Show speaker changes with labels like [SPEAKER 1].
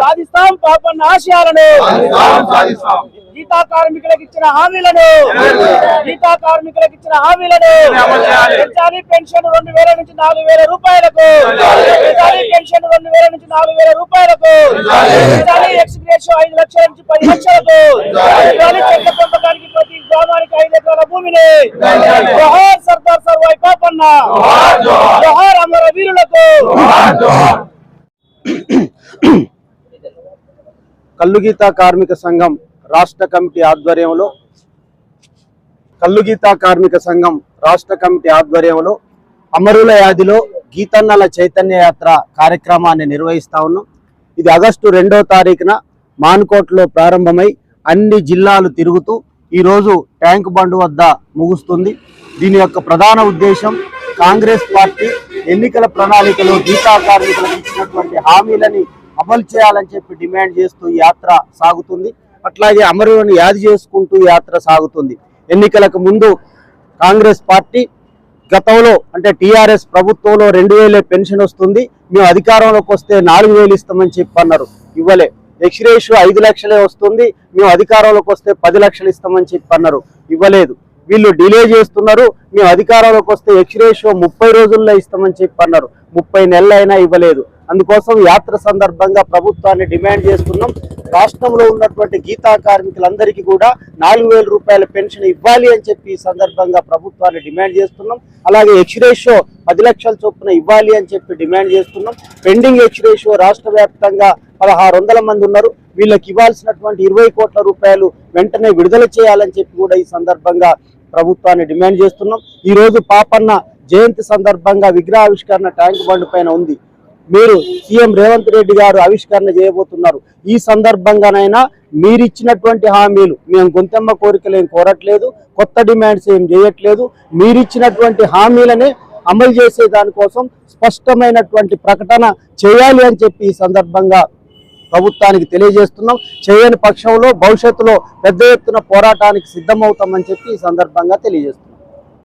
[SPEAKER 1] సాధిస్తాం పాపన్న ఆశయాలను, గీతా కార్మికులకు ఇచ్చిన హామీలను పెంచాలి. పెన్షన్ 2000 నుంచి 4000 రూపాయలకు పెంచాలి. పెన్షన్ 2000 నుంచి 4000 రూపాయలకు పెంచాలి. ఎక్స్గ్రేషియో 5 లక్షల నుంచి 10 లక్షలకు పెంచాలి. చెట్ల పెంపకానికి ప్రతి గ్రామానికి 5 ఎకరాల భూమిని. జోహార్ సర్దార్ సర్వాయి పాపన్న, జోహార్ అమర వీరులకు.
[SPEAKER 2] కల్లుగీత కార్మిక సంఘం రాష్ట్ర కమిటీ ఆధ్వర్యంలో అమరుల యాదిలో గీతన్నల చైతన్య యాత్ర కార్యక్రమాన్ని నిర్వహిస్తా ఉన్నాం. ఇది ఆగస్టు 2వ తారీఖున మాన్కోట్లో ప్రారంభమై అన్ని జిల్లాలు తిరుగుతూ ఈరోజు ట్యాంక్ బండ్ వద్ద ముగుస్తుంది. దీని యొక్క ప్రధాన ఉద్దేశం కాంగ్రెస్ పార్టీ ఎన్నికల ప్రణాళికలో గీతా కార్మికులకు ఇచ్చినటువంటి హామీలని అమలు చేయాలని చెప్పి డిమాండ్ చేస్తూ యాత్ర సాగుతుంది. అట్లాగే అమరులను యాది చేసుకుంటూ యాత్ర సాగుతుంది. ఎన్నికలకు ముందు కాంగ్రెస్ పార్టీ గతంలో అంటే టీఆర్ఎస్ ప్రభుత్వంలో 2000 పెన్షన్ వస్తుంది, మేము అధికారంలోకి వస్తే 4000 ఇస్తామని చెప్పి అన్నారు, ఇవ్వలే. ఎక్స్గ్రేషియో 5 లక్షలే వస్తుంది, మేము అధికారంలోకి వస్తే 10 లక్షలు ఇస్తామని చెప్పి అన్నారు, ఇవ్వలేదు. వీళ్ళు డిలే చేస్తున్నారు, మేము అధికారంలోకి వస్తే ఎక్స్గ్రేషియో 30 రోజుల్లో ఇస్తామని చెప్పి అన్నారు, 30 నెలలైనా ఇవ్వలేదు. అందుకోసం యాత్ర సందర్భంగా ప్రభుత్వాన్ని డిమాండ్ చేస్తున్నాం. రాష్ట్రంలో ఉన్నటువంటి గీతా కార్మికులందరికీ కూడా 4000 రూపాయల పెన్షన్ ఇవ్వాలి అని చెప్పి ఈ సందర్భంగా ప్రభుత్వాన్ని డిమాండ్ చేస్తున్నాం. అలాగే ఎక్స్గ్రేషియో 10 లక్షల చొప్పున ఇవ్వాలి అని చెప్పి డిమాండ్ చేస్తున్నాం. పెండింగ్ ఎక్స్గ్రేషియో రాష్ట్ర వ్యాప్తంగా 1600 మంది ఉన్నారు, వీళ్ళకి ఇవ్వాల్సినటువంటి 20 కోట్ల రూపాయలు వెంటనే విడుదల చేయాలని చెప్పి కూడా ఈ సందర్భంగా ప్రభుత్వాన్ని డిమాండ్ చేస్తున్నాం. ఈ రోజు పాపన్న జయంతి సందర్భంగా విగ్రహావిష్కరణ ట్యాంక్ బండ్ పైన ఉంది. మీరు సీఎం రేవంత్ రెడ్డి గారు ఆవిష్కరణ చేయబోతున్నారు. ఈ సందర్భంగానైనా మీరిచ్చినటువంటి హామీలు, మేము గొంతెమ్మ కోరికలు ఏం కోరట్లేదు, కొత్త డిమాండ్స్ ఏం చేయట్లేదు, మీరిచ్చినటువంటి హామీలనే అమలు చేసే దానికోసం స్పష్టమైనటువంటి ప్రకటన చేయాలి అని చెప్పి ఈ సందర్భంగా ప్రభుత్వానికి తెలియజేస్తున్నాం. చేయని పక్షంలో భవిష్యత్తులో పెద్ద ఎత్తున పోరాటానికి సిద్ధమవుతామని చెప్పి ఈ సందర్భంగా తెలియజేస్తున్నాం.